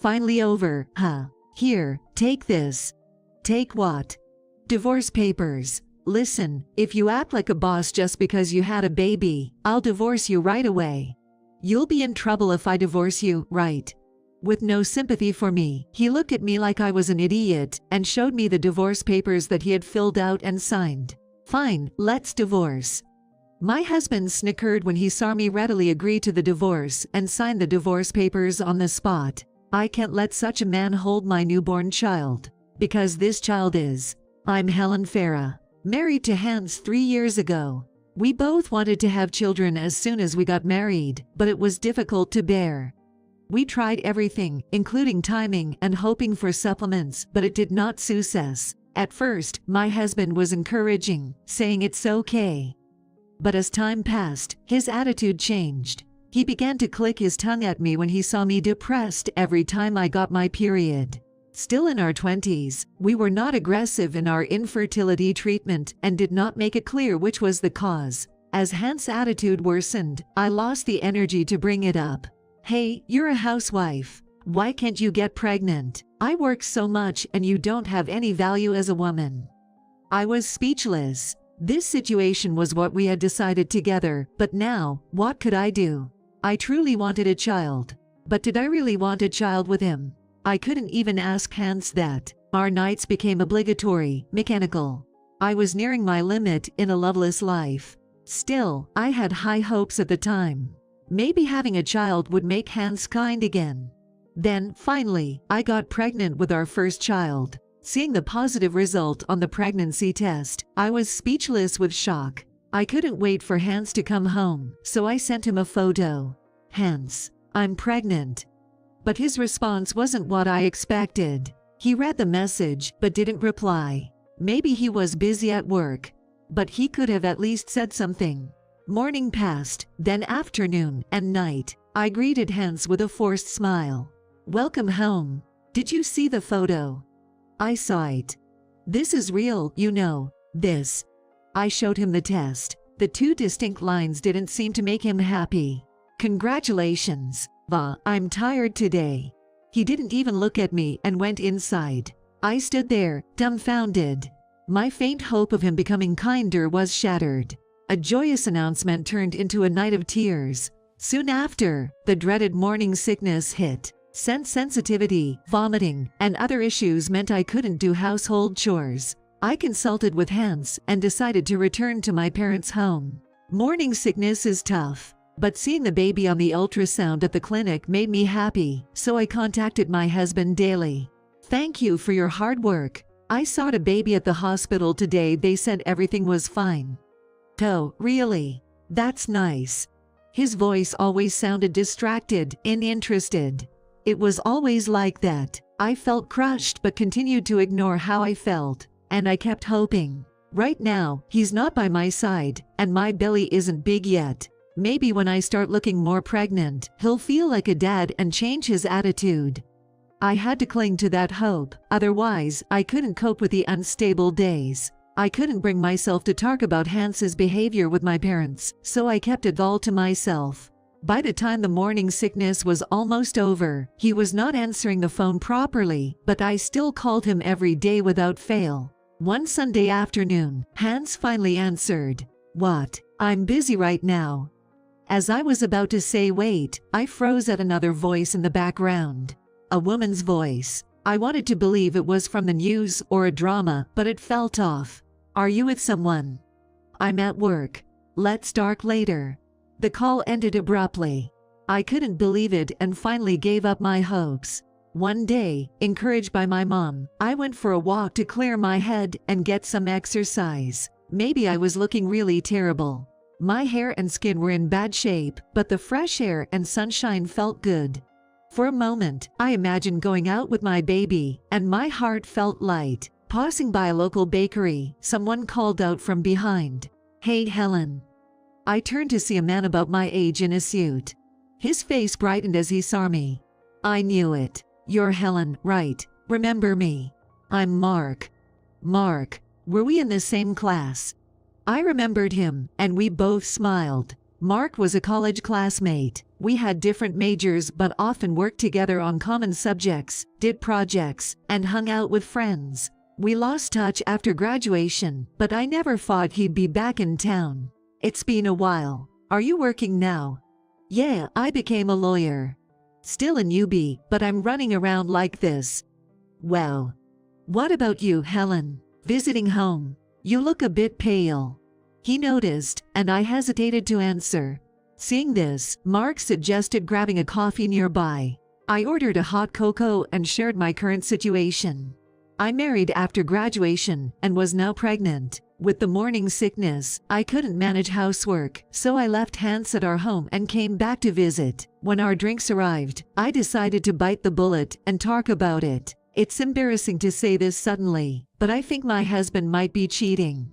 finally over, huh? Here, take this. Take what? Divorce papers. Listen, if you act like a boss just because you had a baby, I'll divorce you right away. You'll be in trouble if I divorce you, right? With no sympathy for me, he looked at me like I was an idiot and showed me the divorce papers that he had filled out and signed. Fine, let's divorce. My husband snickered when he saw me readily agree to the divorce and sign the divorce papers on the spot. I can't let such a man hold my newborn child. Because this child is. I'm Helen Farah, married to Hans 3 years ago. We both wanted to have children as soon as we got married, but it was difficult to bear. We tried everything, including timing and hoping for supplements, but it did not suit us. At first, my husband was encouraging, saying it's okay. But as time passed, his attitude changed. He began to click his tongue at me when he saw me depressed every time I got my period. Still in our 20s, we were not aggressive in our infertility treatment and did not make it clear which was the cause. As Hans' attitude worsened, I lost the energy to bring it up. Hey, you're a housewife. Why can't you get pregnant? I work so much and you don't have any value as a woman. I was speechless. This situation was what we had decided together, but now, what could I do? I truly wanted a child. But did I really want a child with him? I couldn't even ask Hans that. Our nights became obligatory, mechanical. I was nearing my limit in a loveless life. Still, I had high hopes at the time. Maybe having a child would make Hans kind again. Then, finally, I got pregnant with our first child. Seeing the positive result on the pregnancy test, I was speechless with shock. I couldn't wait for Hans to come home, so I sent him a photo. Hans, I'm pregnant. But his response wasn't what I expected. He read the message, but didn't reply. Maybe he was busy at work. But he could have at least said something. Morning passed, then afternoon and night. I greeted Hans with a forced smile. Welcome home. Did you see the photo? I saw it. This is real, you know, this. I showed him the test. The 2 distinct lines didn't seem to make him happy. Congratulations. I'm tired today. He didn't even look at me and went inside. I stood there, dumbfounded. My faint hope of him becoming kinder was shattered. A joyous announcement turned into a night of tears. Soon after, the dreaded morning sickness hit. Scent sensitivity, vomiting, and other issues meant I couldn't do household chores. I consulted with Hans and decided to return to my parents' home. Morning sickness is tough, but seeing the baby on the ultrasound at the clinic made me happy, so I contacted my husband daily. Thank you for your hard work. I saw the baby at the hospital today. They said everything was fine. Oh, really? That's nice. His voice always sounded distracted, uninterested. It was always like that. I felt crushed but continued to ignore how I felt, and I kept hoping. Right now, he's not by my side, and my belly isn't big yet. Maybe when I start looking more pregnant, he'll feel like a dad and change his attitude. I had to cling to that hope, otherwise I couldn't cope with the unstable days. I couldn't bring myself to talk about Hans's behavior with my parents, so I kept it all to myself. By the time the morning sickness was almost over, he was not answering the phone properly, but I still called him every day without fail. One Sunday afternoon, Hans finally answered. What? I'm busy right now. As I was about to say wait, I froze at another voice in the background. A woman's voice. I wanted to believe it was from the news or a drama, but it felt off. Are you with someone? I'm at work. Let's talk later. The call ended abruptly. I couldn't believe it and finally gave up my hopes. One day, encouraged by my mom, I went for a walk to clear my head and get some exercise. Maybe I was looking really terrible. My hair and skin were in bad shape, but the fresh air and sunshine felt good. For a moment, I imagined going out with my baby, and my heart felt light. Passing by a local bakery, someone called out from behind. Hey Helen. I turned to see a man about my age in a suit. His face brightened as he saw me. I knew it. You're Helen, right? Remember me? I'm Mark. Mark. Were we in the same class? I remembered him, and we both smiled. Mark was a college classmate. We had different majors but often worked together on common subjects, did projects, and hung out with friends. We lost touch after graduation, but I never thought he'd be back in town. It's been a while. Are you working now? Yeah, I became a lawyer. Still a newbie, but I'm running around like this. Well. What about you, Helen? Visiting home? You look a bit pale. He noticed, and I hesitated to answer. Seeing this, Mark suggested grabbing a coffee nearby. I ordered a hot cocoa and shared my current situation. I married after graduation and was now pregnant. With the morning sickness, I couldn't manage housework, so I left Hans at our home and came back to visit. When our drinks arrived, I decided to bite the bullet and talk about it. It's embarrassing to say this suddenly, but I think my husband might be cheating.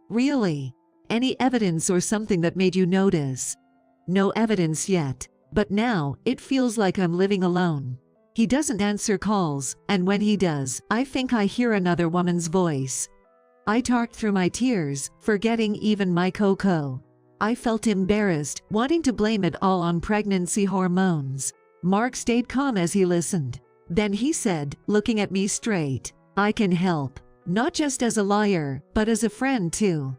Really? Any evidence or something that made you notice? No evidence yet, but now it feels like I'm living alone. He doesn't answer calls, and when he does, I think I hear another woman's voice. I talked through my tears, forgetting even my cocoa. I felt embarrassed, wanting to blame it all on pregnancy hormones. Mark stayed calm as he listened. Then he said, looking at me straight, I can help. Not just as a lawyer, but as a friend too.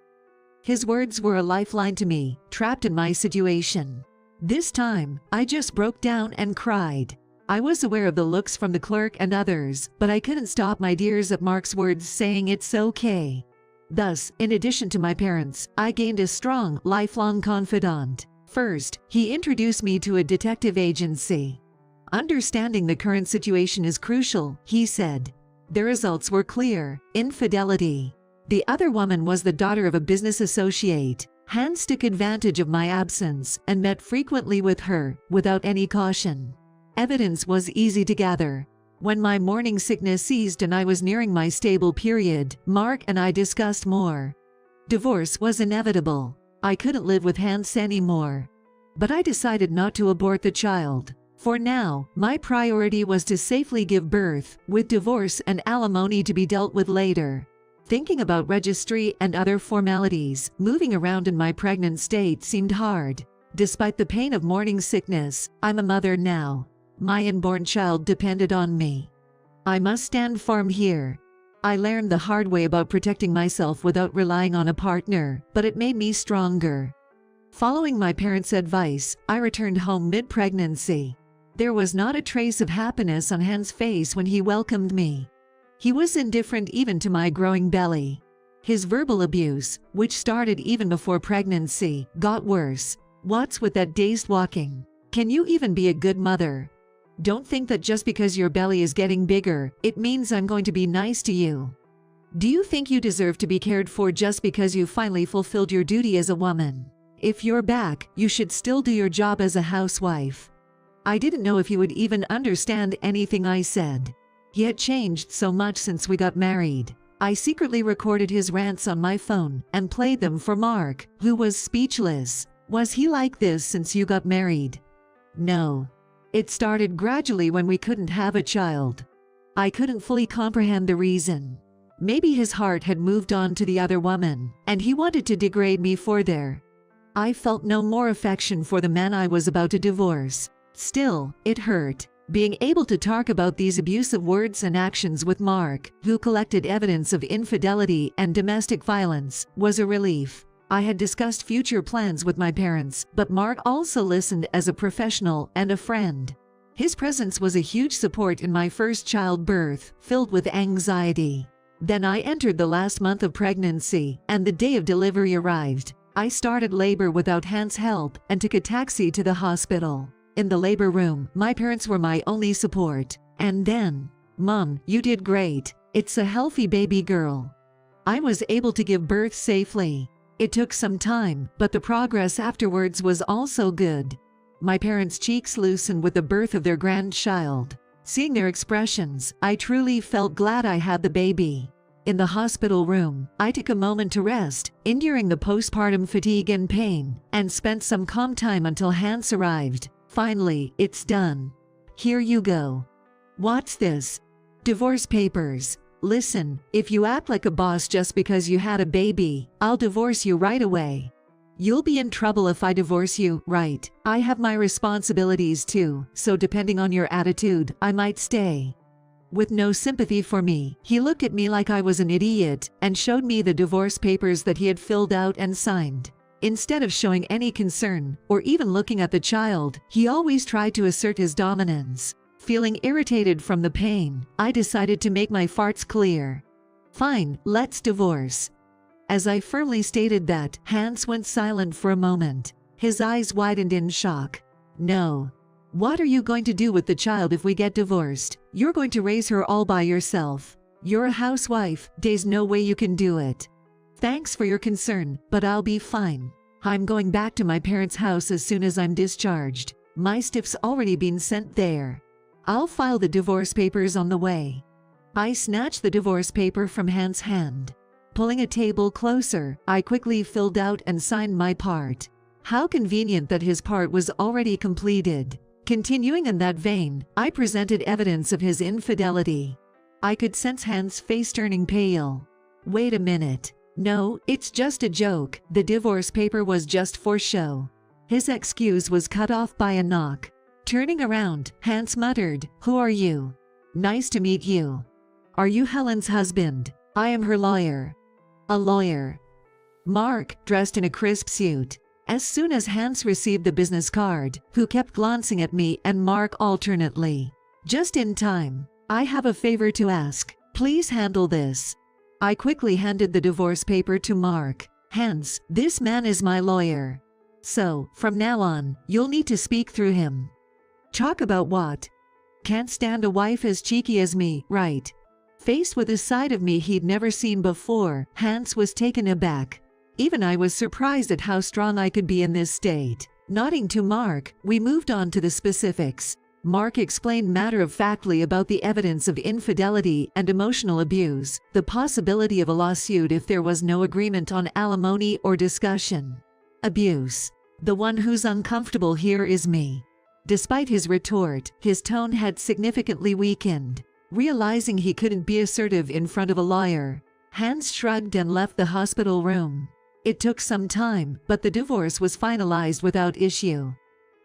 His words were a lifeline to me, trapped in my situation. This time, I just broke down and cried. I was aware of the looks from the clerk and others, but I couldn't stop my tears at Mark's words saying it's okay. Thus, in addition to my parents, I gained a strong, lifelong confidant. First, he introduced me to a detective agency. Understanding the current situation is crucial, he said. The results were clear: infidelity. The other woman was the daughter of a business associate. Hans took advantage of my absence and met frequently with her, without any caution. Evidence was easy to gather. When my morning sickness ceased and I was nearing my stable period, Mark and I discussed more. Divorce was inevitable. I couldn't live with Hans anymore. But I decided not to abort the child. For now, my priority was to safely give birth, with divorce and alimony to be dealt with later. Thinking about registry and other formalities, moving around in my pregnant state seemed hard. Despite the pain of morning sickness, I'm a mother now. My unborn child depended on me. I must stand firm here. I learned the hard way about protecting myself without relying on a partner, but it made me stronger. Following my parents' advice, I returned home mid-pregnancy. There was not a trace of happiness on Hans' face when he welcomed me. He was indifferent even to my growing belly. His verbal abuse, which started even before pregnancy, got worse. What's with that dazed walking? Can you even be a good mother? Don't think that just because your belly is getting bigger, it means I'm going to be nice to you. Do you think you deserve to be cared for just because you finally fulfilled your duty as a woman? If you're back, you should still do your job as a housewife. I didn't know if he would even understand anything I said. He had changed so much since we got married. I secretly recorded his rants on my phone and played them for Mark, who was speechless. Was he like this since you got married? No. It started gradually when we couldn't have a child. I couldn't fully comprehend the reason. Maybe his heart had moved on to the other woman, and he wanted to degrade me further. I felt no more affection for the man I was about to divorce. Still, it hurt. Being able to talk about these abusive words and actions with Mark, who collected evidence of infidelity and domestic violence, was a relief. I had discussed future plans with my parents, but Mark also listened as a professional and a friend. His presence was a huge support in my first childbirth, filled with anxiety. Then I entered the last month of pregnancy, and the day of delivery arrived. I started labor without Hans' help and took a taxi to the hospital. In the labor room, my parents were my only support. And then, Mom, you did great. It's a healthy baby girl. I was able to give birth safely. It took some time, but the progress afterwards was also good. My parents' cheeks loosened with the birth of their grandchild. Seeing their expressions, I truly felt glad I had the baby. In the hospital room, I took a moment to rest, enduring the postpartum fatigue and pain, and spent some calm time until Hans arrived. Finally, it's done. Here you go. What's this? Divorce papers. Listen, if you act like a boss just because you had a baby, I'll divorce you right away. You'll be in trouble if I divorce you, right? I have my responsibilities too, so depending on your attitude, I might stay. With no sympathy for me, he looked at me like I was an idiot and showed me the divorce papers that he had filled out and signed. Instead of showing any concern or even looking at the child, he always tried to assert his dominance. Feeling irritated from the pain, I decided to make my farts clear. Fine, let's divorce. As I firmly stated that, Hans went silent for a moment. His eyes widened in shock. No. What are you going to do with the child if we get divorced? You're going to raise her all by yourself. You're a housewife, there's no way you can do it. Thanks for your concern, but I'll be fine. I'm going back to my parents' house as soon as I'm discharged. My stuff's already been sent there. I'll file the divorce papers on the way. I snatched the divorce paper from Hans' hand. Pulling a table closer, I quickly filled out and signed my part. How convenient that his part was already completed. Continuing in that vein, I presented evidence of his infidelity. I could sense Hans' face turning pale. Wait a minute. No, it's just a joke. The divorce paper was just for show. His excuse was cut off by a knock. Turning around, Hans muttered, "Who are you?" "Nice to meet you." "Are you Helen's husband?" "I am her lawyer." "A lawyer?" Mark, dressed in a crisp suit. As soon as Hans received the business card, who kept glancing at me and Mark alternately. Just in time. "I have a favor to ask. Please handle this." I quickly handed the divorce paper to Mark. "Hans, this man is my lawyer. So, from now on, you'll need to speak through him." "Talk about what?" "Can't stand a wife as cheeky as me, right?" Faced with a side of me he'd never seen before, Hans was taken aback. Even I was surprised at how strong I could be in this state. Nodding to Mark, we moved on to the specifics. Mark explained matter-of-factly about the evidence of infidelity and emotional abuse, the possibility of a lawsuit if there was no agreement on alimony or discussion. Abuse. The one who's uncomfortable here is me. Despite his retort, his tone had significantly weakened. Realizing he couldn't be assertive in front of a lawyer, Hans shrugged and left the hospital room. It took some time, but the divorce was finalized without issue.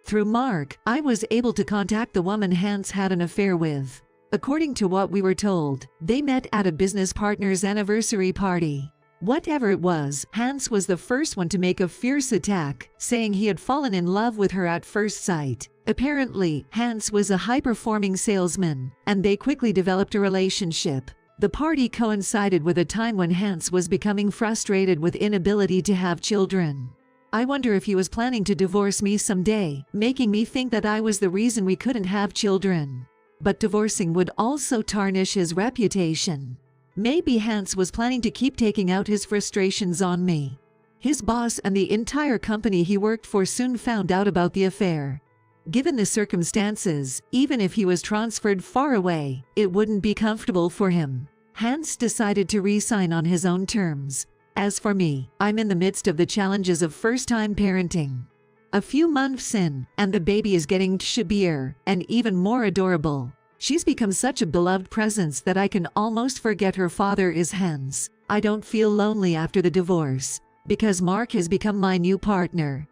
Through Mark, I was able to contact the woman Hans had an affair with. According to what we were told, they met at a business partner's anniversary party. Whatever it was, Hans was the first one to make a fierce attack, saying he had fallen in love with her at first sight. Apparently, Hans was a high-performing salesman, and they quickly developed a relationship. The party coincided with a time when Hans was becoming frustrated with inability to have children. I wonder if he was planning to divorce me someday, making me think that I was the reason we couldn't have children. But divorcing would also tarnish his reputation. Maybe Hans was planning to keep taking out his frustrations on me. His boss and the entire company he worked for soon found out about the affair. Given the circumstances, even if he was transferred far away, it wouldn't be comfortable for him. Hans decided to resign on his own terms. As for me, I'm in the midst of the challenges of first-time parenting. A few months in, and the baby is getting chubbier and even more adorable. She's become such a beloved presence that I can almost forget her father is Hans. I don't feel lonely after the divorce, because Mark has become my new partner.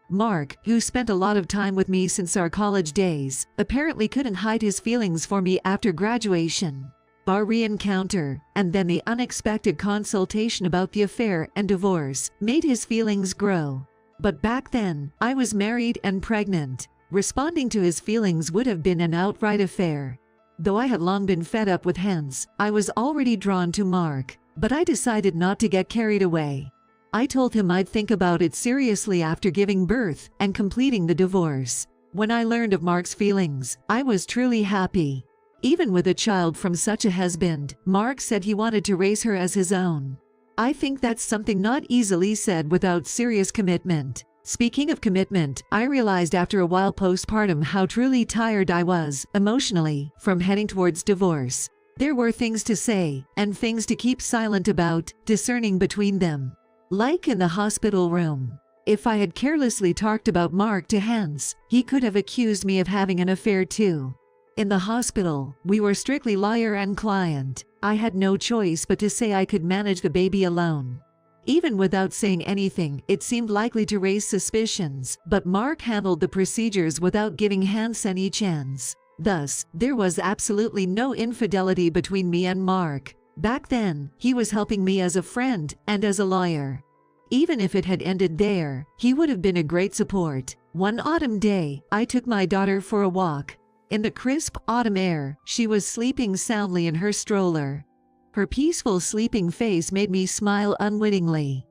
Mark, who spent a lot of time with me since our college days, apparently couldn't hide his feelings for me after graduation. Our re-encounter, and then the unexpected consultation about the affair and divorce, made his feelings grow. But back then, I was married and pregnant. Responding to his feelings would have been an outright affair. Though I had long been fed up with Hans, I was already drawn to Mark, but I decided not to get carried away. I told him I'd think about it seriously after giving birth and completing the divorce. When I learned of Mark's feelings, I was truly happy. Even with a child from such a husband, Mark said he wanted to raise her as his own. I think that's something not easily said without serious commitment. Speaking of commitment, I realized after a while postpartum how truly tired I was, emotionally, from heading towards divorce. There were things to say, and things to keep silent about, discerning between them. Like in the hospital room. If I had carelessly talked about Mark to Hans, he could have accused me of having an affair too. In the hospital, we were strictly lawyer and client. I had no choice but to say I could manage the baby alone. Even without saying anything, it seemed likely to raise suspicions, but Mark handled the procedures without giving Hans any chance. Thus, there was absolutely no infidelity between me and Mark. Back then, he was helping me as a friend and as a lawyer. Even if it had ended there, he would have been a great support. One autumn day, I took my daughter for a walk. In the crisp autumn air, she was sleeping soundly in her stroller. Her peaceful sleeping face made me smile unwittingly.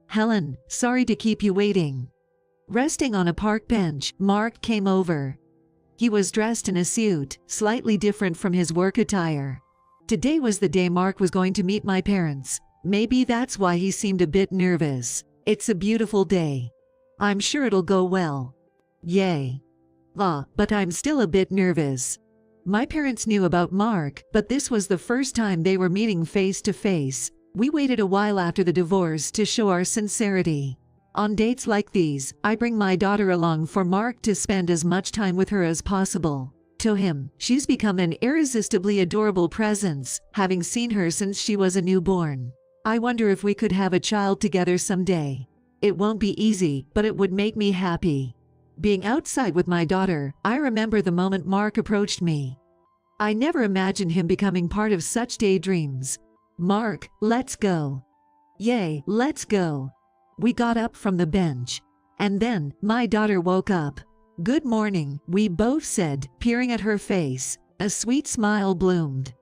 "Helen, sorry to keep you waiting." Resting on a park bench, Mark came over. He was dressed in a suit, slightly different from his work attire. Today was the day Mark was going to meet my parents. Maybe that's why he seemed a bit nervous. "It's a beautiful day. I'm sure it'll go well." "Yay." But I'm still a bit nervous." My parents knew about Mark, but this was the first time they were meeting face to face. We waited a while after the divorce to show our sincerity. On dates like these, I bring my daughter along for Mark to spend as much time with her as possible. To him, she's become an irresistibly adorable presence, having seen her since she was a newborn. I wonder if we could have a child together someday. It won't be easy, but it would make me happy. Being outside with my daughter, I remember the moment Mark approached me. I never imagined him becoming part of such daydreams. "Mark, let's go." "Yay, let's go." We got up from the bench. And then, my daughter woke up. "Good morning," we both said, peering at her face. A sweet smile bloomed.